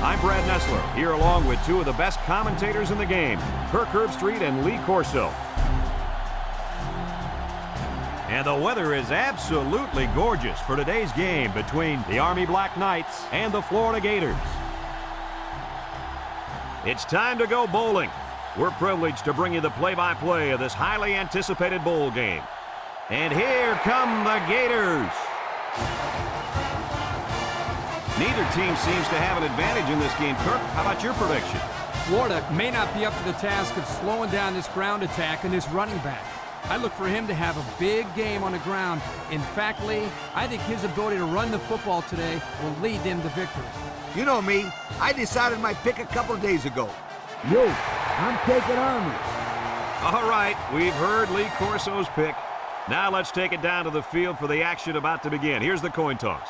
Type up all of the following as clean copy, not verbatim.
I'm Brad Nessler, here along with two of the best commentators in the game, Kirk Herbstreit and Lee Corso. And the weather is absolutely gorgeous for today's game between the Army Black Knights and the Florida Gators. It's time to go bowling. We're privileged to bring you the play-by-play of this highly anticipated bowl game. And here come the Gators. Neither team seems to have an advantage in this game. Kirk, how about your prediction? Florida may not be up to the task of slowing down this ground attack and this running back. I look for him to have a big game on the ground. In fact, Lee, I think his ability to run the football today will lead them to victory. You know me, I decided my pick a couple of days ago. Yo, I'm taking Army. All right, we've heard Lee Corso's pick. Now let's take it down to the field for the action about to begin. Here's the coin toss.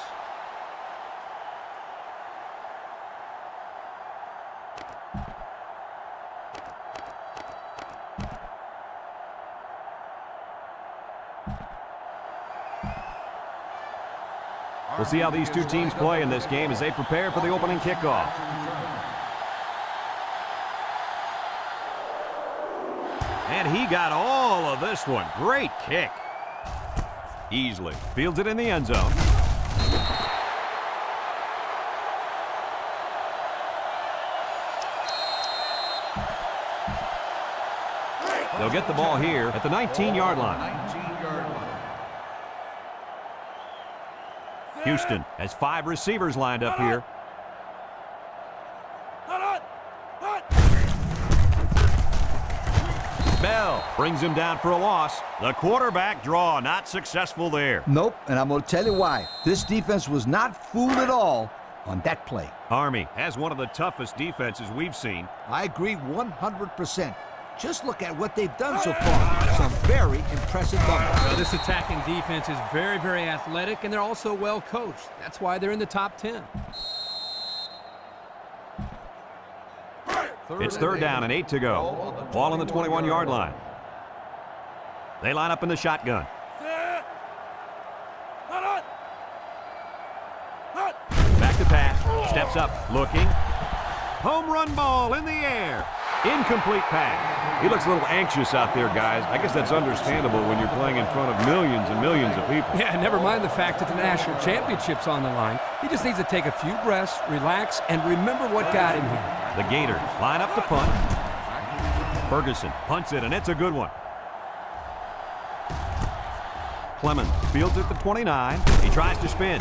We'll see how these two teams play in this game as they prepare for the opening kickoff. And he got all of this one. Great kick. Easily fields it in the end zone. They'll get the ball here at the 19-yard line. Houston has 5 receivers lined up here. Bell brings him down for a loss. The quarterback draw not successful there. Nope, and I'm going to tell you why. This defense was not fooled at all on that play. Army has one of the toughest defenses we've seen. I agree 100%. Just look at what they've done so far. Some very impressive numbers. Well, this attacking defense is very, very athletic, and they're also well coached. That's why they're in the top 10. It's third down and 8 to go. Ball on the 21-yard line. They line up in the shotgun. Back to pass. Steps up. Looking. Home run ball in the air. Incomplete pass. He looks a little anxious out there, guys. I guess that's understandable when you're playing in front of millions and millions of people. Yeah, never mind the fact that the national championship's on the line. He just needs to take a few breaths, relax, and remember what got him here. The Gators line up to punt. Ferguson punts it, and it's a good one. Clemens fields at the 29. He tries to spin.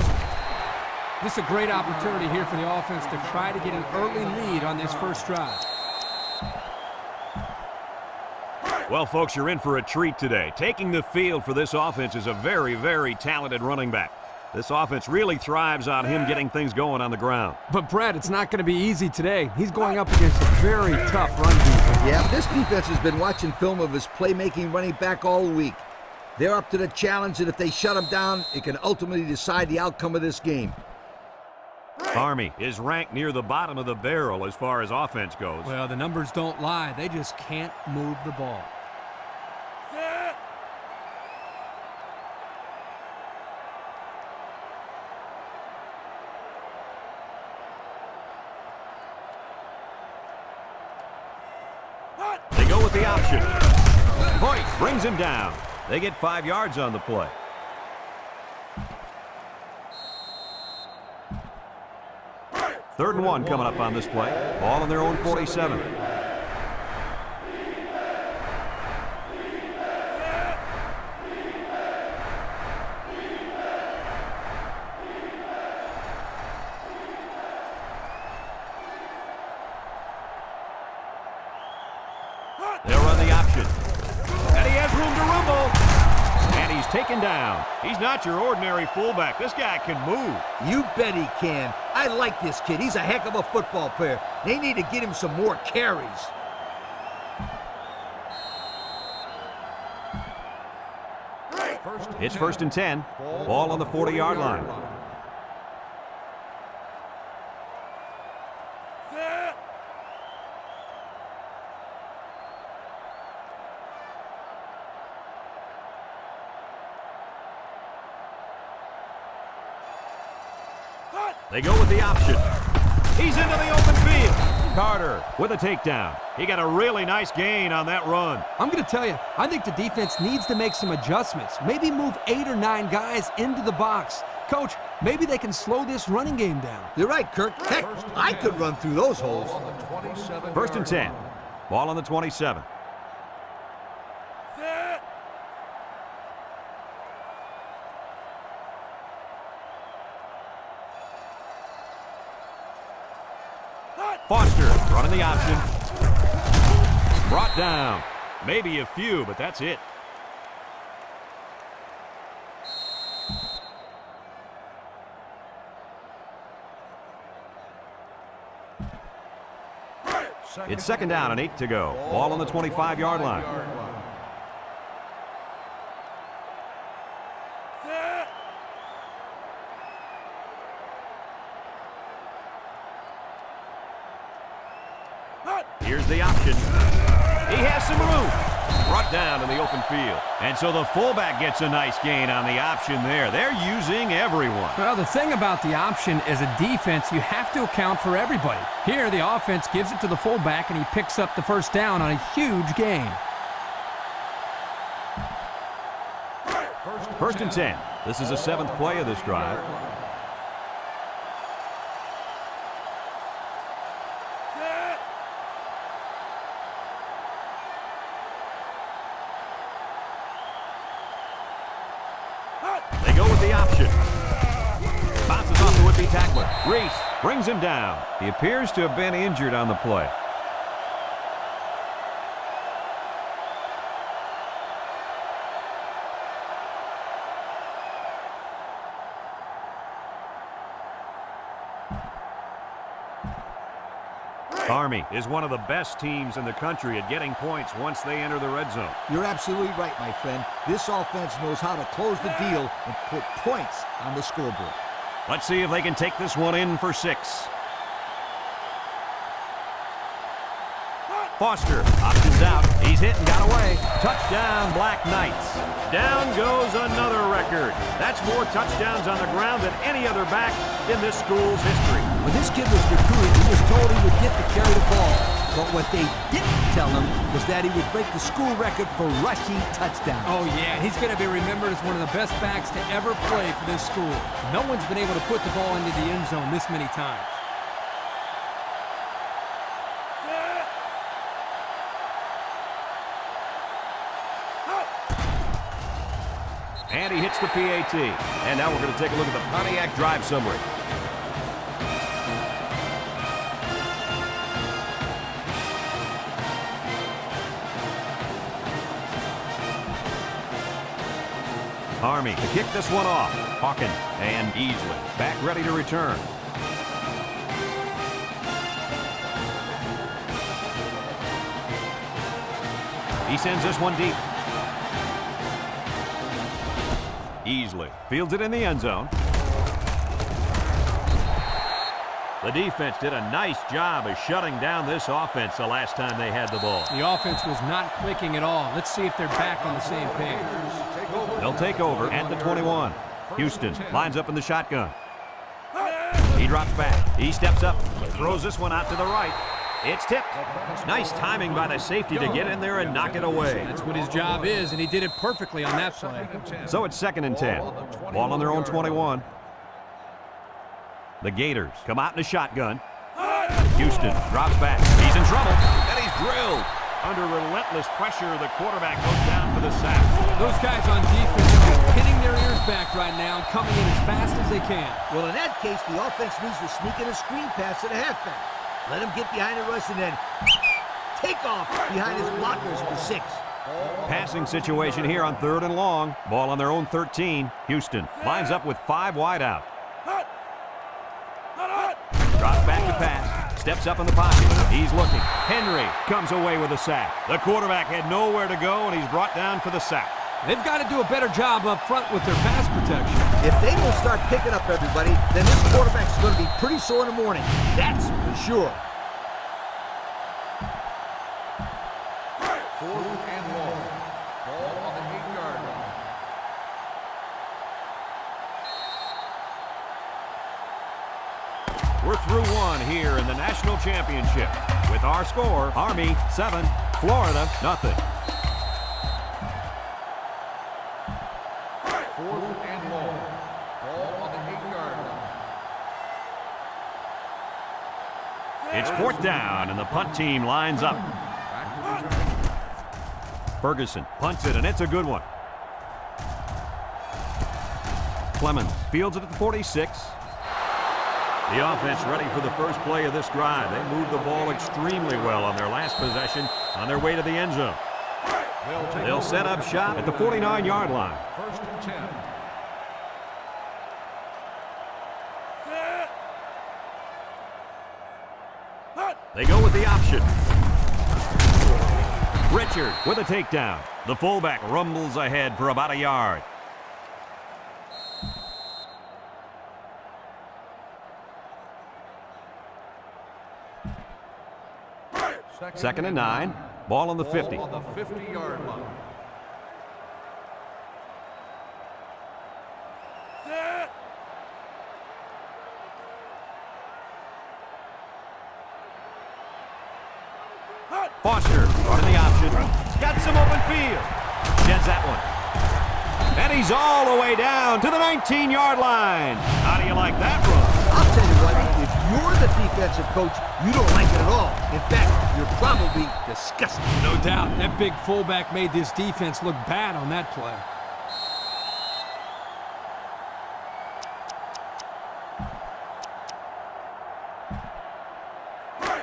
This is a great opportunity here for the offense to try to get an early lead on this first drive. Well, folks, you're in for a treat today. Taking the field for this offense is a very, very talented running back. This offense really thrives on him getting things going on the ground. But, Brad, it's not going to be easy today. He's going up against a very tough run defense. Yeah, this defense has been watching film of his playmaking running back all week. They're up to the challenge, and if they shut him down, it can ultimately decide the outcome of this game. Army is ranked near the bottom of the barrel as far as offense goes. Well, the numbers don't lie. They just can't move the ball. They go with the option. Hoyt brings him down. They get 5 yards on the play. Third and 1 coming up on this play. Ball on their own 47. They'll run the option. And he has room to rumble. And he's taken down. He's not your ordinary fullback. This guy can move. You bet he can. I like this kid. He's a heck of a football player. They need to get him some more carries. It's first and 10. Ball on the 40-yard line. They go with the option. He's into the open field. Carter with a takedown. He got a really nice gain on that run. I'm going to tell you, I think the defense needs to make some adjustments. Maybe move 8 or 9 guys into the box. Coach, maybe they can slow this running game down. You're right, Kirk. Heck, I could run through those holes. 1st and 10. Ball on the 27. Foster running the option. Brought down. Maybe a few, but that's it. It's 2nd down and 8 to go. Ball on the 25-yard line. Here's the option. He has some room. Brought down in the open field. And so the fullback gets a nice gain on the option there. They're using everyone. Well, the thing about the option as a defense, you have to account for everybody. Here, the offense gives it to the fullback, and he picks up the 1st down on a huge gain. 1st and 10. This is the 7th play of this drive. They go with the option. Bounces off the would-be tackler. Reese brings him down. He appears to have been injured on the play. Army is one of the best teams in the country at getting points once they enter the red zone. You're absolutely right, my friend. This offense knows how to close the deal and put points on the scoreboard. Let's see if they can take this one in for 6. Foster options out. He's hit and got away. Touchdown, Black Knights. Down goes another record. That's more touchdowns on the ground than any other back in this school's history. When this kid was recruited, he was told he would get to carry the ball. But what they didn't tell him was that he would break the school record for rushing touchdowns. Oh, yeah, he's going to be remembered as one of the best backs to ever play for this school. No one's been able to put the ball into the end zone this many times. And he hits the PAT. And now we're going to take a look at the Pontiac drive summary. Army to kick this one off. Hawkins and Easley back ready to return. He sends this one deep. Easley fields it in the end zone. The defense did a nice job of shutting down this offense the last time they had the ball. The offense was not clicking at all. Let's see if they're back on the same page. They'll take over at the 21. Houston lines up in the shotgun. He drops back. He steps up. Throws this one out to the right. It's tipped. Nice timing by the safety to get in there and knock it away. That's what his job is, and he did it perfectly on that play. So it's 2nd and 10. Ball on their own 21. The Gators come out in a shotgun. Houston drops back. He's in trouble. And he's drilled. Under relentless pressure, the quarterback goes down for the sack. Those guys on defense are just pinning their ears back right now and coming in as fast as they can. Well, in that case, the offense needs to sneak in a screen pass to the halfback. Let him get behind the rush and then take off behind his blockers for 6. Passing situation here on 3rd and long. Ball on their own 13. Houston lines up with 5 wide out. Drops back to pass. Steps up in the pocket. He's looking. Henry comes away with a sack. The quarterback had nowhere to go, and he's brought down for the sack. They've got to do a better job up front with their pass protection. If they don't start picking up everybody, then this quarterback's going to be pretty sore in the morning. That's for sure. 4th and long. Ball on the 8-yard line. We're through one here in the national championship. With our score, Army 7, Florida nothing. 4th and long. Ball on the 8-yard line. It's 4th down, and the punt team lines up. Ferguson punts it, and it's a good one. Clemens fields it at the 46. The offense ready for the first play of this drive. They moved the ball extremely well on their last possession on their way to the end zone. They'll set up shop at the 49-yard line. 1st and 10. They go with the option. Richard with a takedown. The fullback rumbles ahead for about a yard. Second and 9. Ball on the 50. Ball on the 50-yard line. Foster running the option. Got some open field. Sheds that one. And he's all the way down to the 19-yard line. How do you like that run? I'll tell you what, if you're the defensive coach, you don't like it at all. In fact, you're probably disgusted. No doubt, that big fullback made this defense look bad on that play.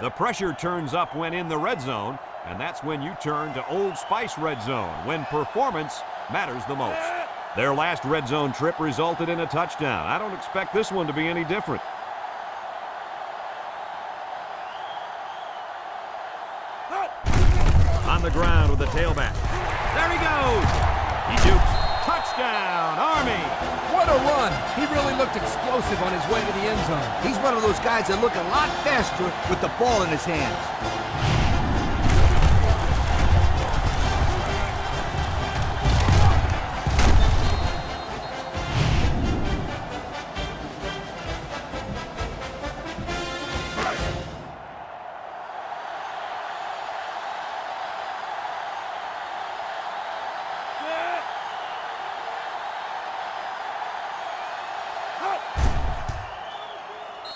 The pressure turns up when in the red zone, and that's when you turn to Old Spice red zone, when performance matters the most. Their last red zone trip resulted in a touchdown. I don't expect this one to be any different. On the ground with the tailback. There he goes. He jukes. Touchdown, Army. What a run! He really looked explosive on his way to the end zone. He's one of those guys that look a lot faster with the ball in his hands.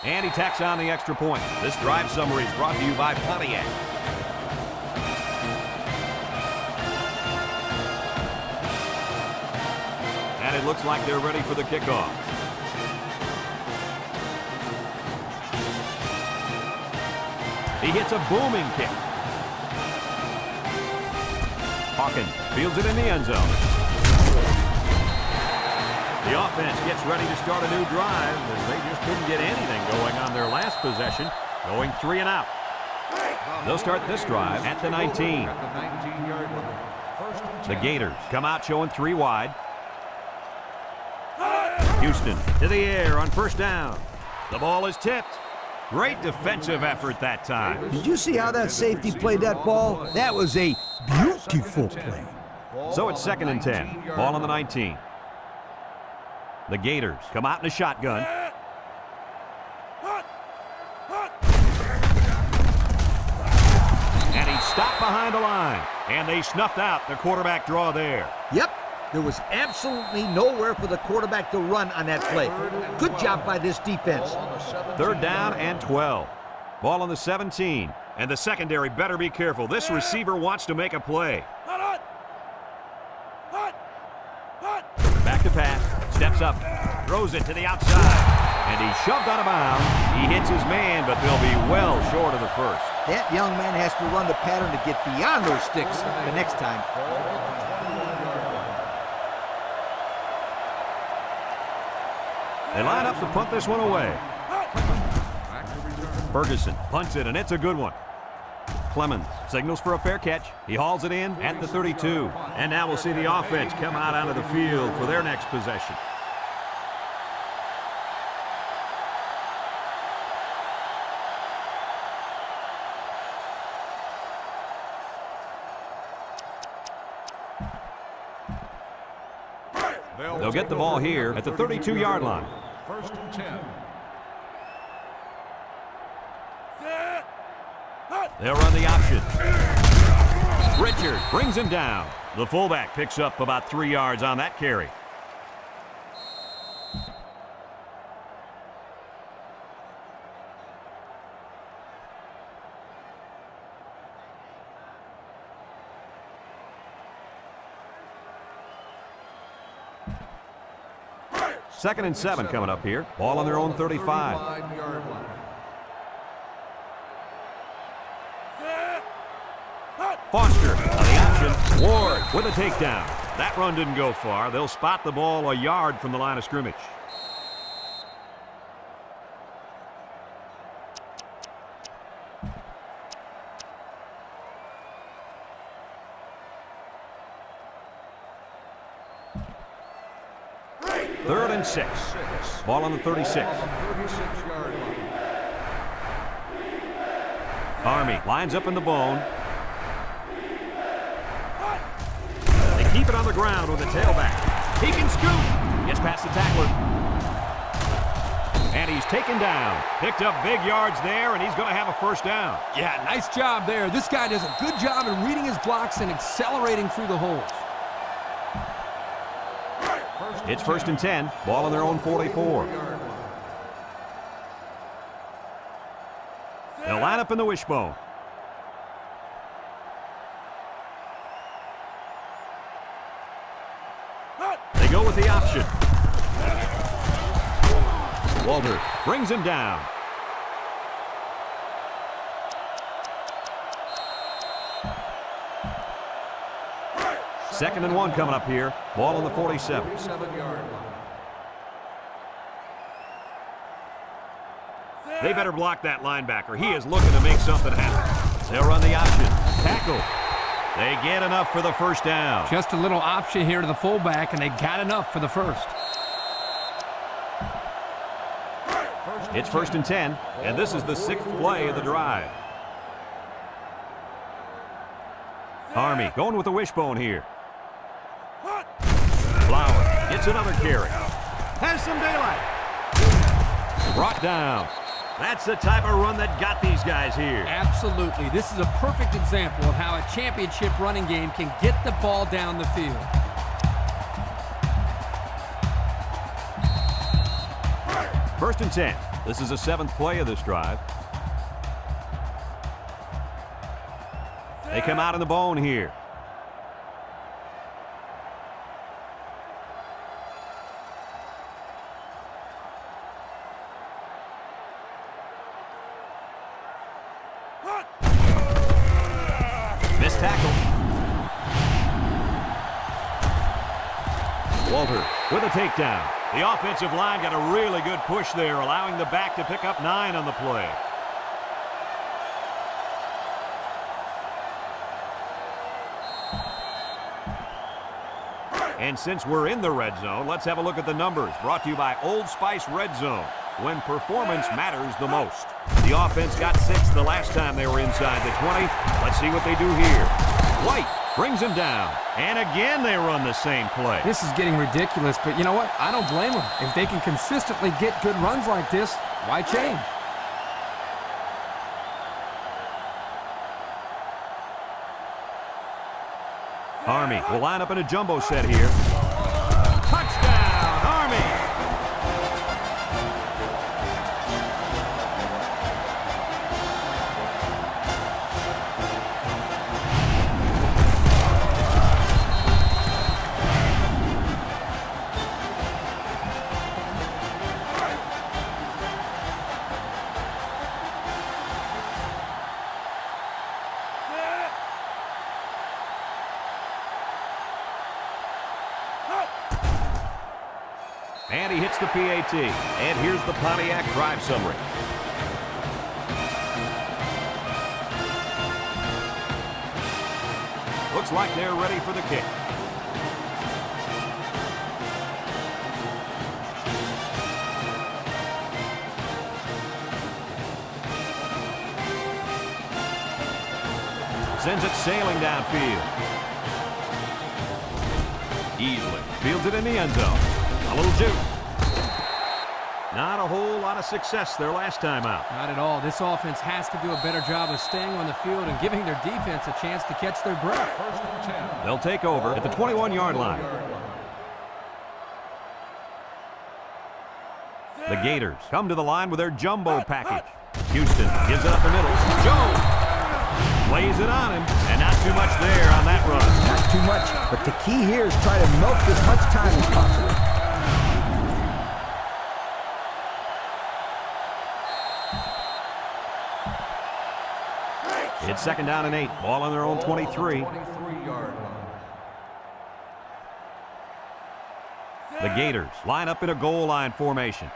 And he tacks on the extra point. This drive summary is brought to you by Pontiac. And it looks like they're ready for the kickoff. He hits a booming kick. Hawkins fields it in the end zone. The offense gets ready to start a new drive as they just couldn't get anything going on their last possession, going 3 and out. They'll start this drive at the 19. At the 19-yard line. 1st and 10. The Gators come out showing 3 wide. Houston to the air on 1st down. The ball is tipped. Great defensive effort that time. Did you see how that safety played that ball? That was a beautiful play. So it's 2nd and 10. Ball on the 19. The Gators come out in a shotgun. And he's stopped behind the line. And they snuffed out the quarterback draw there. Yep, there was absolutely nowhere for the quarterback to run on that play. Good job by this defense. 3rd down and 12. Ball on the 17. And the secondary better be careful. This receiver wants to make a play. Back to pass. Steps up. Throws it to the outside. And he's shoved out of bounds. He hits his man, but they'll be well short of the first. That young man has to run the pattern to get beyond those sticks the next time. They line up to punt this one away. Ferguson punts it, and it's a good one. Clemens signals for a fair catch. He hauls it in at the 32. And now we'll see the offense come out onto the field for their next possession. They'll get the ball here at the 32-yard line. 1st and 10. They'll run the option. Richard brings him down. The fullback picks up about 3 yards on that carry. Second and 7 coming up here. Ball on their own 35. 35-yard line. Foster on the option. Ward with a takedown. That run didn't go far. They'll spot the ball a yard from the line of scrimmage. Third and 6. Ball on the 36. 36-yard line. Army lines up in the bone. They keep it on the ground with the tailback. He can scoop. Gets past the tackler. And he's taken down. Picked up big yards there, and he's going to have a first down. Yeah, nice job there. This guy does a good job in reading his blocks and accelerating through the holes. It's first and 10. Ball on their own 44. They'll line up in the wishbone. They go with the option. Walter brings him down. Second and 1 coming up here. Ball on the 47. 47-yard line. They better block that linebacker. He is looking to make something happen. They'll run the option. Tackle. They get enough for the first down. Just a little option here to the fullback, and they got enough for the first. It's first and 10, and this is the 6th play of the drive. Army going with the wishbone here. Flower gets another carry. Has some daylight. Brought down. That's the type of run that got these guys here. Absolutely. This is a perfect example of how a championship running game can get the ball down the field. First and 10. This is the 7th play of this drive. They come out in the bone here. Missed tackle. Walter with a takedown. The offensive line got a really good push there, allowing the back to pick up 9 on the play. And since we're in the red zone, let's have a look at the numbers. Brought to you by Old Spice Red Zone, when performance matters the most. The offense got 6 the last time they were inside the 20. Let's see what they do here. White brings him down. And again, they run the same play. This is getting ridiculous, but you know what? I don't blame them. If they can consistently get good runs like this, why change? Army will line up in a jumbo set here. Touchdown, Army! And he hits the PAT. And here's the Pontiac drive summary. Looks like they're ready for the kick. Sends it sailing downfield. Easily fields it in the end zone. A little juke. Not a whole lot of success their last time out. Not at all. This offense has to do a better job of staying on the field and giving their defense a chance to catch their breath. First and 10. They'll take over at the 21-yard line. The Gators come to the line with their jumbo package. Houston gives it up the middle. Jones lays it on him, and not too much there on that run. Not too much, but the key here is try to milk as much time as possible. It's 2nd down and 8. Ball on their own 23. 23-yard line. The Gators line up in a goal line formation.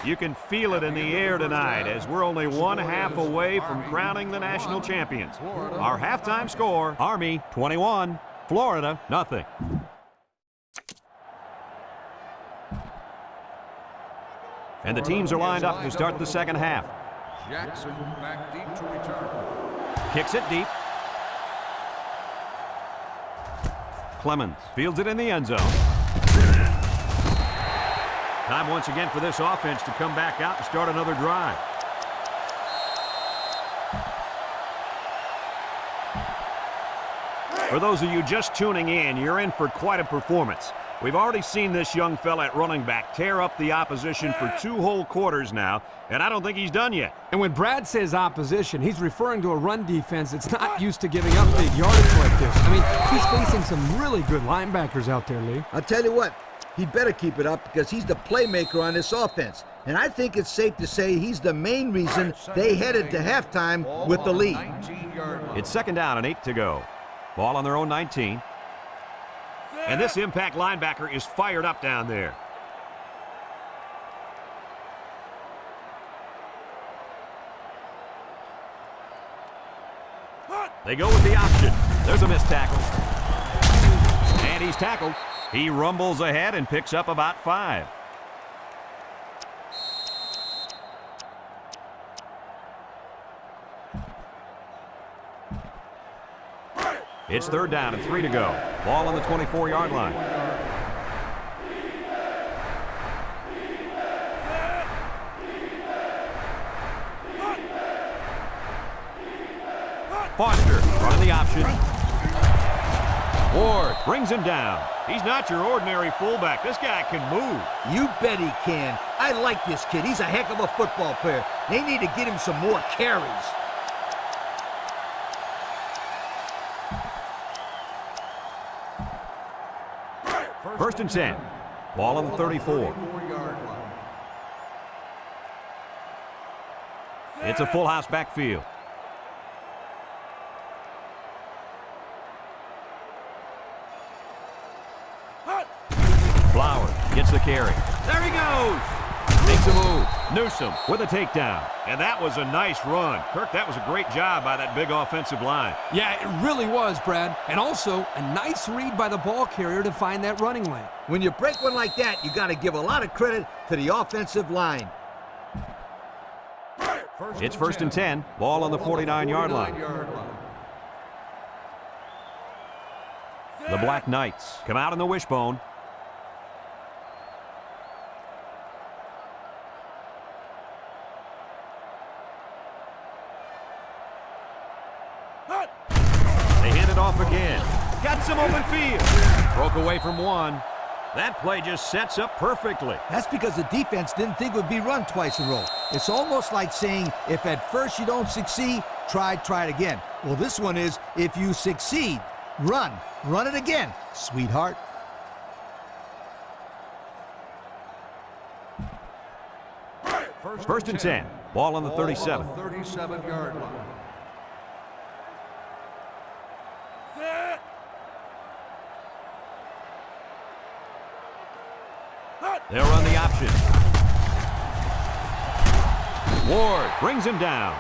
You can feel it in the air tonight as we're only 1/2 away from crowning the national champions. Our halftime score, Army 21, Florida nothing. And the teams are lined up to start the second half. Jackson back deep to return. Kicks it deep. Clemens fields it in the end zone. Time once again for this offense to come back out and start another drive. For those of you just tuning in, you're in for quite a performance. We've already seen this young fella at running back tear up the opposition for 2 whole quarters now, and I don't think he's done yet. And when Brad says opposition, he's referring to a run defense that's not used to giving up big yardage like this. I mean, he's facing some really good linebackers out there, Lee. I'll tell you what, he better keep it up because he's the playmaker on this offense. And I think it's safe to say he's the main reason they headed to halftime with the lead. 19-yard line. It's 2nd down and 8 to go. Ball on their own 19. And this impact linebacker is fired up down there. They go with the option. There's a missed tackle. And he's tackled. He rumbles ahead and picks up about 5. It's 3rd down and 3 to go. Ball on the 24-yard line. Foster running the option. Ward brings him down. He's not your ordinary fullback. This guy can move. You bet he can. I like this kid. He's a heck of a football player. They need to get him some more carries. First and 10. Ball on the 34. 34-yard line. It's a full house backfield. Flowers gets the carry. There he goes. Makes a move. Newsom with a takedown. And that was a nice run. Kirk, that was a great job by that big offensive line. Yeah, it really was, Brad. And also, a nice read by the ball carrier to find that running lane. When you break one like that, you got to give a lot of credit to the offensive line. It's 1st and 10. Ball on the 49-yard line. The Black Knights come out in the wishbone. They hand it off again. Got some open field. Broke away from one. That play just sets up perfectly. That's because the defense didn't think it would be run twice in a row. It's almost like saying, if at first you don't succeed, try it again. Well, this one is, if you succeed, run it again, sweetheart. First and 10. Ball on the 37. 37-yard line. They'll run the option. Ward brings him down.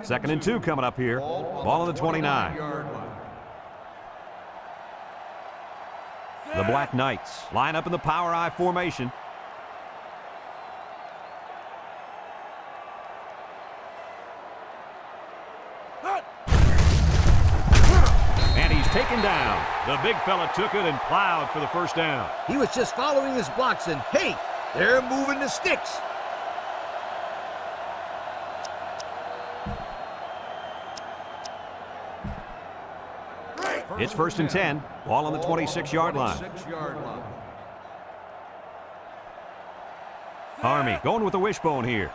Second and 2 coming up here. Ball on the 29. 29-yard line. The Black Knights line up in the power I formation. And he's taken down. The big fella took it and plowed for the first down. He was just following his blocks, and hey, they're moving the sticks. It's 1st and 10. Ball on the 26-yard line. 26-yard line. Army going with the wishbone here.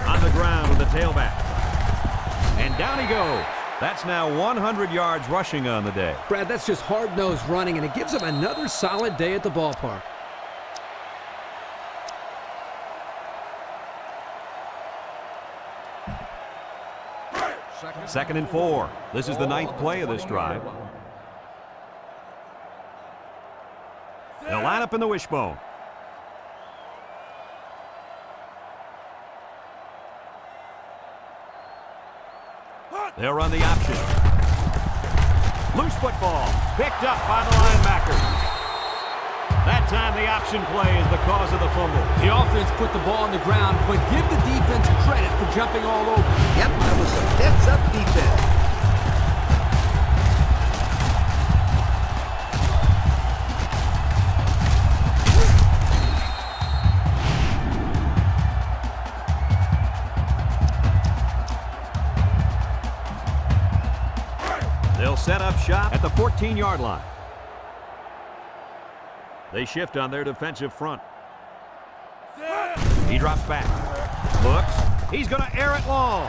On the ground with the tailback. And down he goes. That's now 100 yards rushing on the day. Brad, that's just hard-nosed running, and it gives him another solid day at the ballpark. Second and 4. This is the 9th play of this drive. They'll line up in the wishbone. They'll run the option. Loose football. Picked up by the linebacker. That time the option play is the cause of the fumble. The offense put the ball on the ground, but give the defense credit for jumping all over. Yep, that was some heads-up defense. They'll set up shop at the 14-yard line. They shift on their defensive front. He drops back. Looks. He's going to air it long.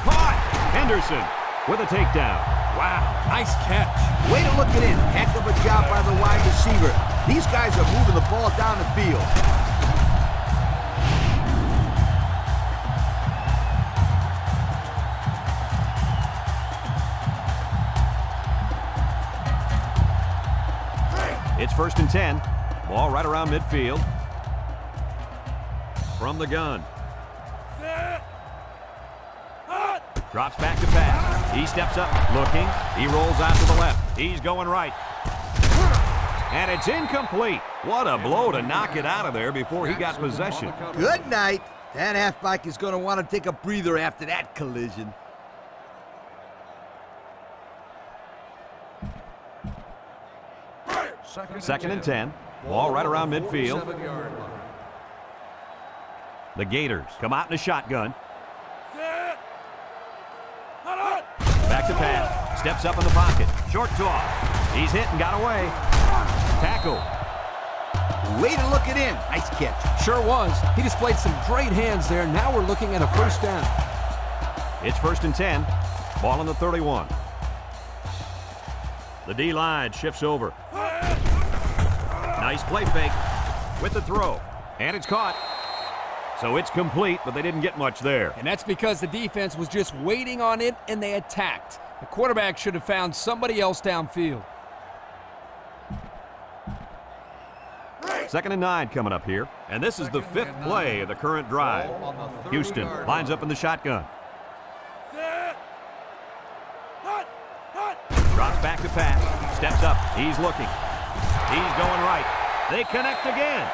Caught. Henderson with a takedown. Wow, nice catch. Way to look it in. Heck of a job by the wide receiver. These guys are moving the ball down the field. It's 1st and 10. Ball right around midfield. From the gun. Drops back to pass. He steps up, looking. He rolls out to the left. He's going right. And it's incomplete. What a blow to knock it out of there before he got possession. Good night. That halfback is going to want to take a breather after that collision. Second and 10. Ball right around midfield. 7-yard line. The Gators come out in a shotgun. Back to pass. Steps up in the pocket. Short toss. He's hit and got away. Tackle. Way to look it in. Nice catch. Sure was. He displayed some great hands there. Now we're looking at a first down. It's 1st and 10. Ball on the 31. The D-line shifts over. Nice play fake with the throw. And it's caught. So it's complete, but they didn't get much there. And that's because the defense was just waiting on it, and they attacked. The quarterback should have found somebody else downfield. 2nd and 9 coming up here. And this is the 5th play of the current drive. Houston lines up in the shotgun. Drops back to pass. Steps up. He's looking. He's going right. They connect again.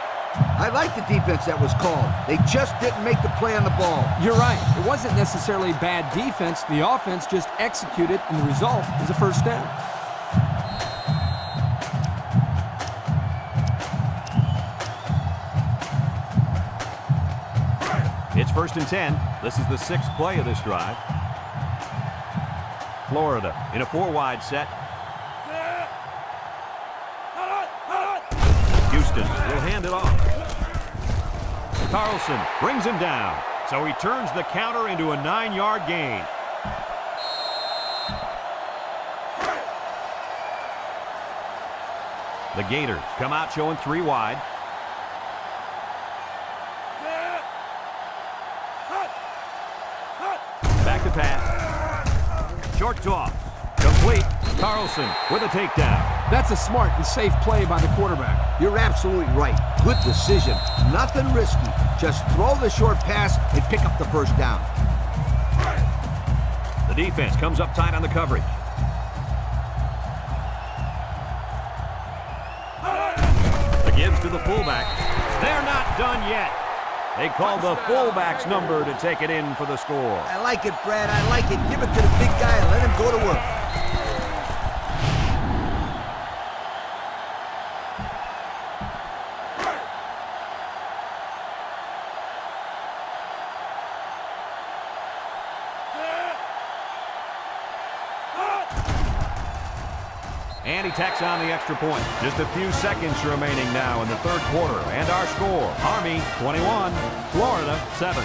I like the defense that was called. They just didn't make the play on the ball. You're right. It wasn't necessarily bad defense. The offense just executed, and the result is a first down. It's 1st and 10. This is the 6th play of this drive. Florida in a 4-wide set. Houston will hand it off. Carlson brings him down. So he turns the counter into a 9-yard gain. The Gators come out showing 3 wide. Back to pass. Short toss. Complete. Carlson with a takedown. That's a smart and safe play by the quarterback. You're absolutely right. Good decision. Nothing risky. Just throw the short pass and pick up the first down. The defense comes up tight on the coverage. The gives to the fullback. They're not done yet. They called the fullback's number to take it in for the score. I like it, Brad. I like it. Give it to the big guy and let him go to work. And he tacks on the extra point. Just a few seconds remaining now in the third quarter. And our score, Army 21, Florida 7.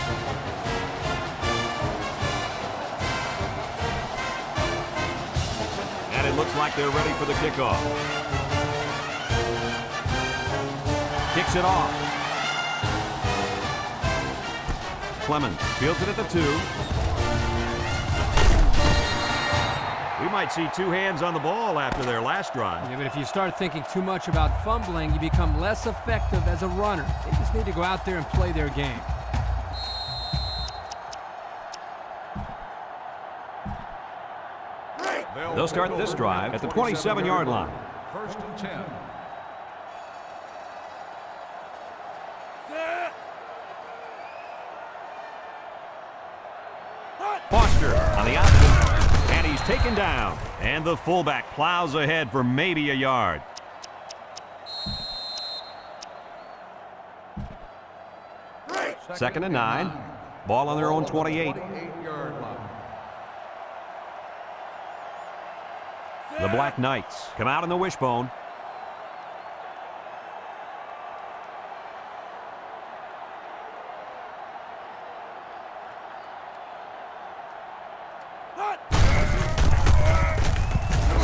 And it looks like they're ready for the kickoff. Kicks it off. Clemens fields it at the 2. We might see two hands on the ball after their last drive. Yeah, but if you start thinking too much about fumbling, you become less effective as a runner. They just need to go out there and play their game. They'll start this drive at the 27-yard line. 1st and 10. Foster on the option, and he's taken down. And the fullback plows ahead for maybe a yard. Second and 9. Ball on their own 28. 8-yard line. The Black Knights come out in the wishbone.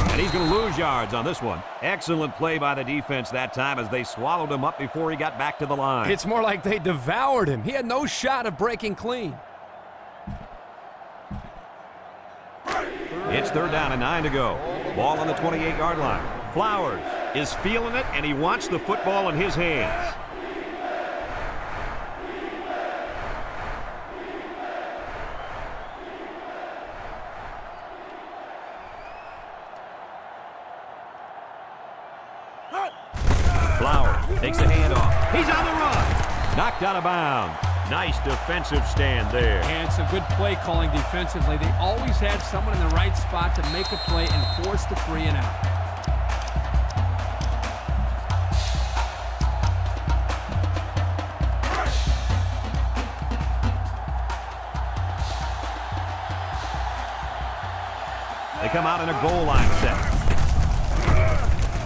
And he's going to lose yards on this one. Excellent play by the defense that time as they swallowed him up before he got back to the line. It's more like they devoured him. He had no shot of breaking clean. It's 3rd down and 9 to go. Ball on the 28-yard line. Flowers is feeling it, and he wants the football in his hands. Flowers takes a handoff. He's on the run. Knocked out of bounds. Nice defensive stand there. And some good play calling defensively. They always had someone in the right spot to make a play and force the 3 and out. They come out in a goal line set.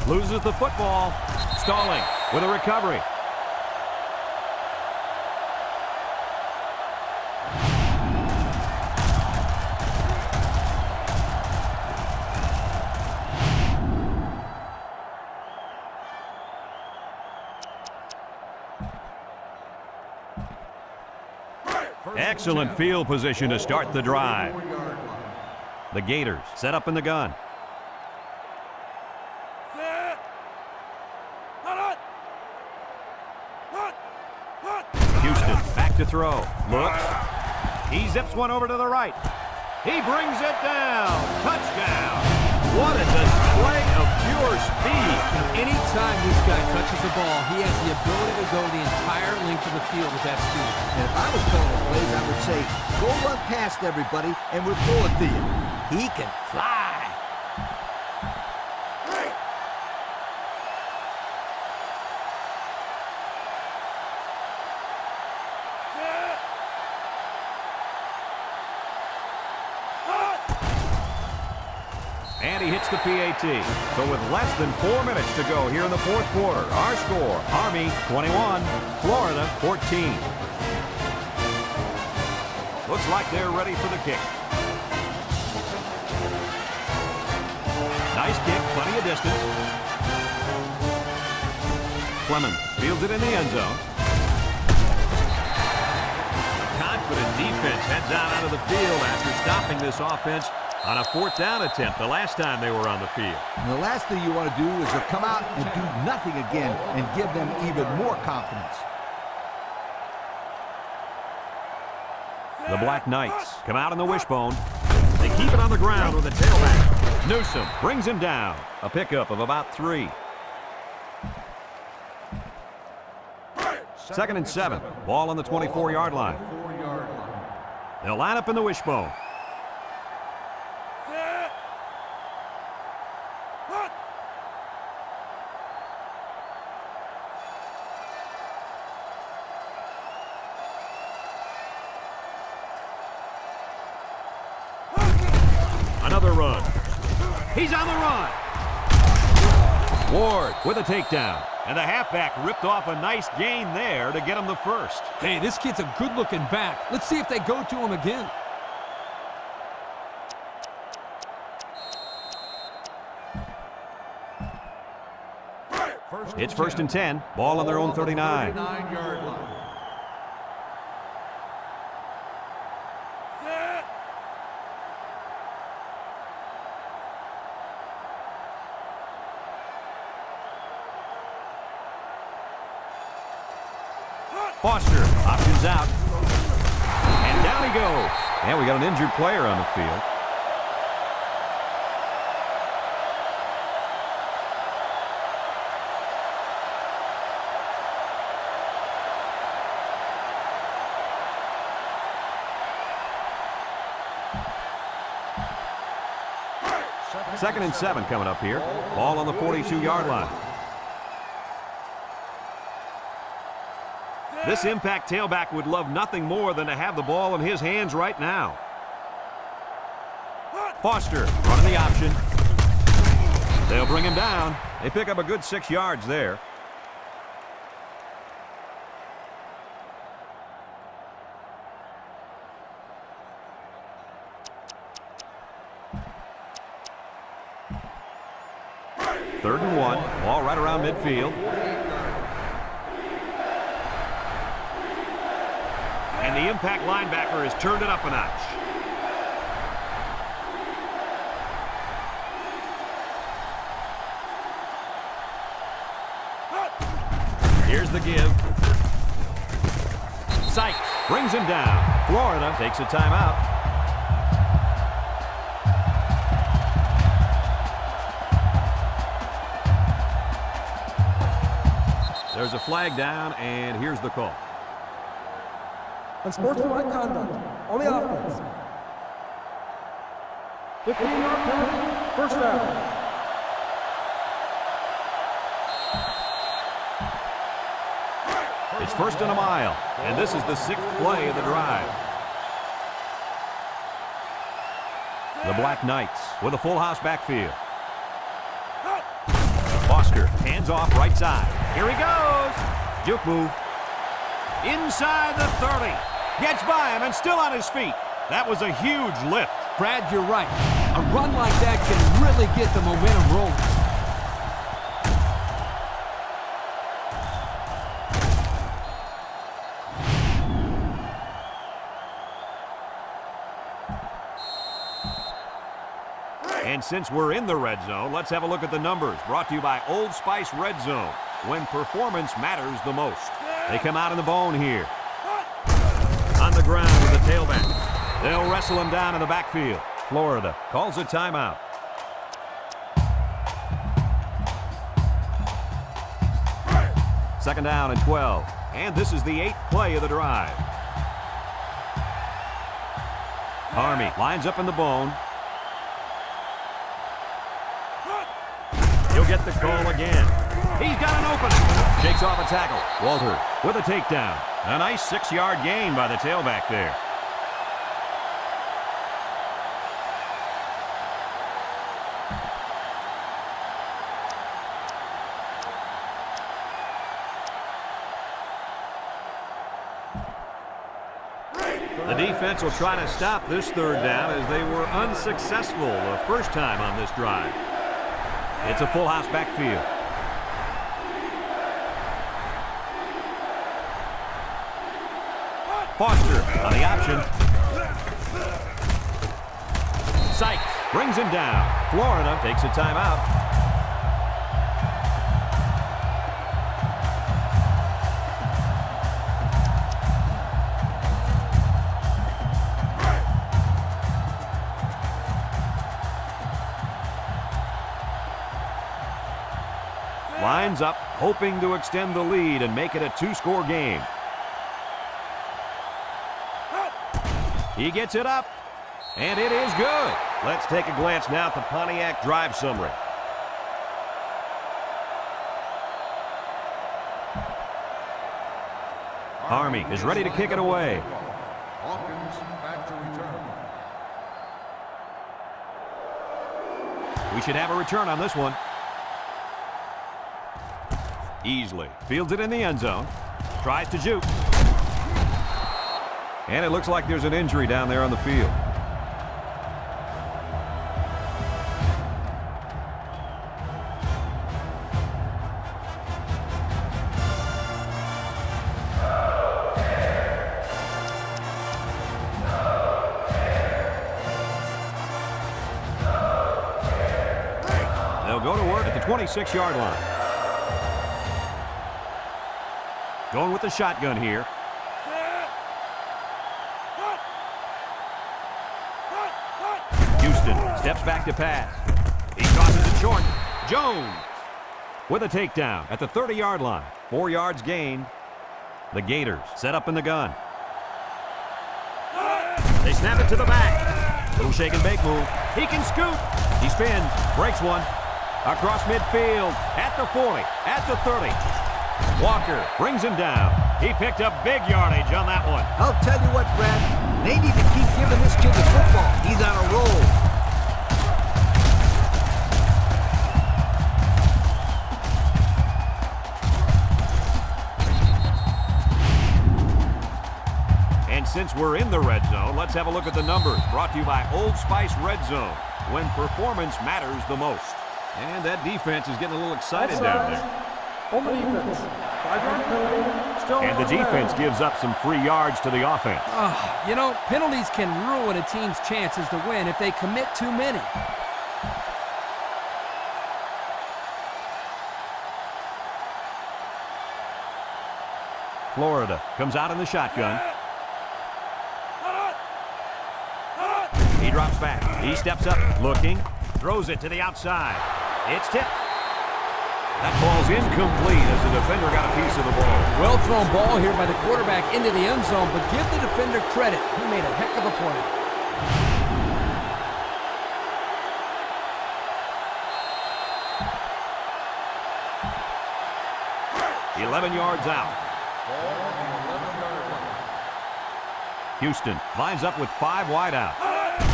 Loses the football. Stalling with a recovery. Excellent field position to start the drive. The Gators set up in the gun. Houston back to throw. Looks. He zips one over to the right. He brings it down. Touchdown. What a display of pure speed. Anytime this guy touches the ball, he has the ability to go the entire length of the field with that speed. And if I was calling the plays, I would say, go run past everybody, and we'll throw it to you. He can fly. And he hits the PAT. So with less than 4 minutes to go here in the fourth quarter, our score, Army 21, Florida 14. Looks like they're ready for the kick. Nice kick, plenty of distance. Clemens fields it in the end zone. A confident defense heads out onto the field after stopping this offense On a 4th down attempt the last time they were on the field. And the last thing you want to do is to come out and do nothing again and give them even more confidence. The Black Knights come out on the wishbone. They keep it on the ground with a tailback. Newsom brings him down. A pickup of about 3. 2nd and 7. Ball on the 24-yard line. They'll line up in the wishbone. Another run. He's on the run. Ward with a takedown. And the halfback ripped off a nice gain there to get him the first. Hey, this kid's a good-looking back. Let's see if they go to him again. It's 1st and 10. Ball on their own 39. 39-yard line. Foster options out. And down he goes. And we got an injured player on the field. Second and 7 coming up here. Ball on the 42-yard line. This impact tailback would love nothing more than to have the ball in his hands right now. Foster running the option. They'll bring him down. They pick up a good 6 yards there. Third and 1. Ball right around midfield. And the impact linebacker has turned it up a notch. Here's the give. Sykes brings him down. Florida takes a timeout. There's a flag down, and here's the call. Unsportsmanlike conduct on the offense. 15-yard penalty, first down. It's 1st and a mile, and this is the 6th play of the drive. The Black Knights with a full house backfield. Foster hands off right side. Here he goes. Juke move. Inside the 30. Gets by him and still on his feet. That was a huge lift. Brad, you're right. A run like that can really get the momentum rolling. And since we're in the red zone, let's have a look at the numbers. Brought to you by Old Spice Red Zone, when performance matters the most. They come out in the bone here. On the ground with the tailback. They'll wrestle him down in the backfield. Florida calls a timeout. Second down and 12. And this is the 8th play of the drive. Army lines up in the bone. He'll get the call again. He's got an opening. Shakes off a tackle. Walter with a takedown. A nice 6-yard gain by the tailback there. The defense will try to stop this third down as they were unsuccessful the first time on this drive. It's a full house backfield. Foster on the option. Sykes brings him down. Florida takes a timeout. Lines up, hoping to extend the lead and make it a 2-score game. He gets it up, and it is good. Let's take a glance now at the Pontiac drive summary. Army is ready to kick it away. Hawkins back to return. We should have a return on this one. Easily fields it in the end zone. Tries to juke. And it looks like there's an injury down there on the field. They'll go to work at the 26-yard line. Going with the shotgun here. Houston steps back to pass. He tosses it short. Jones with a takedown at the 30-yard line. 4 yards gained. The Gators set up in the gun. They snap it to the back. Little shake and bake move. He can scoot. He spins. Breaks one. Across midfield. At the 40. At the 30. Walker brings him down. He picked up big yardage on that one. I'll tell you what, Brad. They need to keep giving this kid the football. He's on a roll. And since we're in the red zone, let's have a look at the numbers. Brought to you by Old Spice Red Zone, when performance matters the most. And that defense is getting a little excited down there. On the defense. 5-yard penalty. Still And the defense gives up some free yards to the offense. You know, penalties can ruin a team's chances to win if they commit too many. Florida comes out in the shotgun. He drops back. He steps up, looking. Throws it to the outside. It's tipped. That ball's incomplete as the defender got a piece of the ball. Well thrown ball here by the quarterback into the end zone, but give the defender credit. He made a heck of a play. – 11 yards out. Houston lines up with 5 wide out.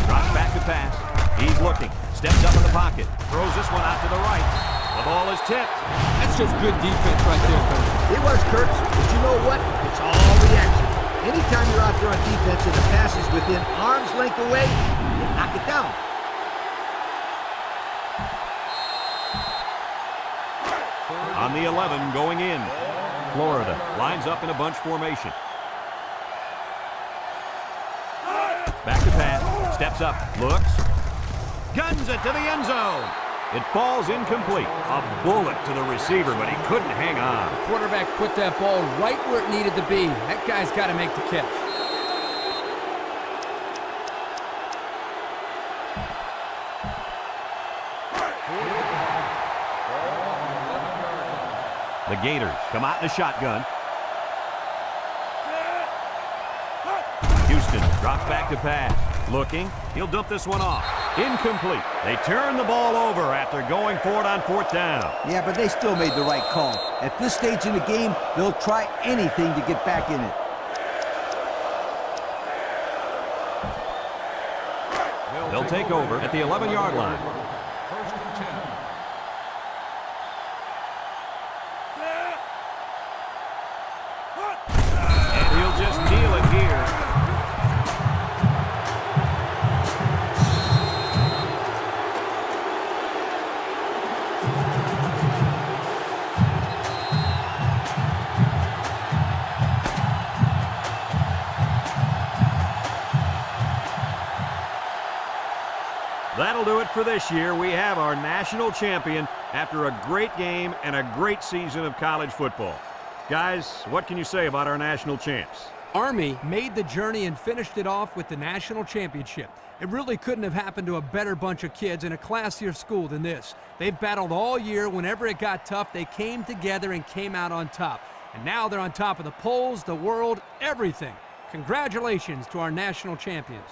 Drops back to pass. He's looking. Steps up in the pocket. Throws this one out to the right. The ball is tipped. That's just good defense right there, Coach. It was, Kurtz, but you know what? It's all reaction. Anytime you're out there on defense and the pass is within arm's length away, you knock it down. On the 11 going in. Florida lines up in a bunch formation. Back to pass. Steps up. Looks. Guns it to the end zone. It falls incomplete. A bullet to the receiver, but he couldn't hang on. The quarterback put that ball right where it needed to be. That guy's got to make the catch. The Gators come out in the shotgun. Houston drops back to pass. Looking. He'll dump this one off. Incomplete. They turn the ball over after going for it on 4th down. Yeah, but they still made the right call. At this stage in the game, they'll try anything to get back in it. They'll take over at the 11-yard line. First and 10. And he'll just kneel it here. That'll do it for this year. We have our national champion after a great game and a great season of college football. Guys, what can you say about our national champs? Army made the journey and finished it off with the national championship. It really couldn't have happened to a better bunch of kids in a classier school than this. They've battled all year. Whenever it got tough, they came together and came out on top. And now they're on top of the polls, the world, everything. Congratulations to our national champions.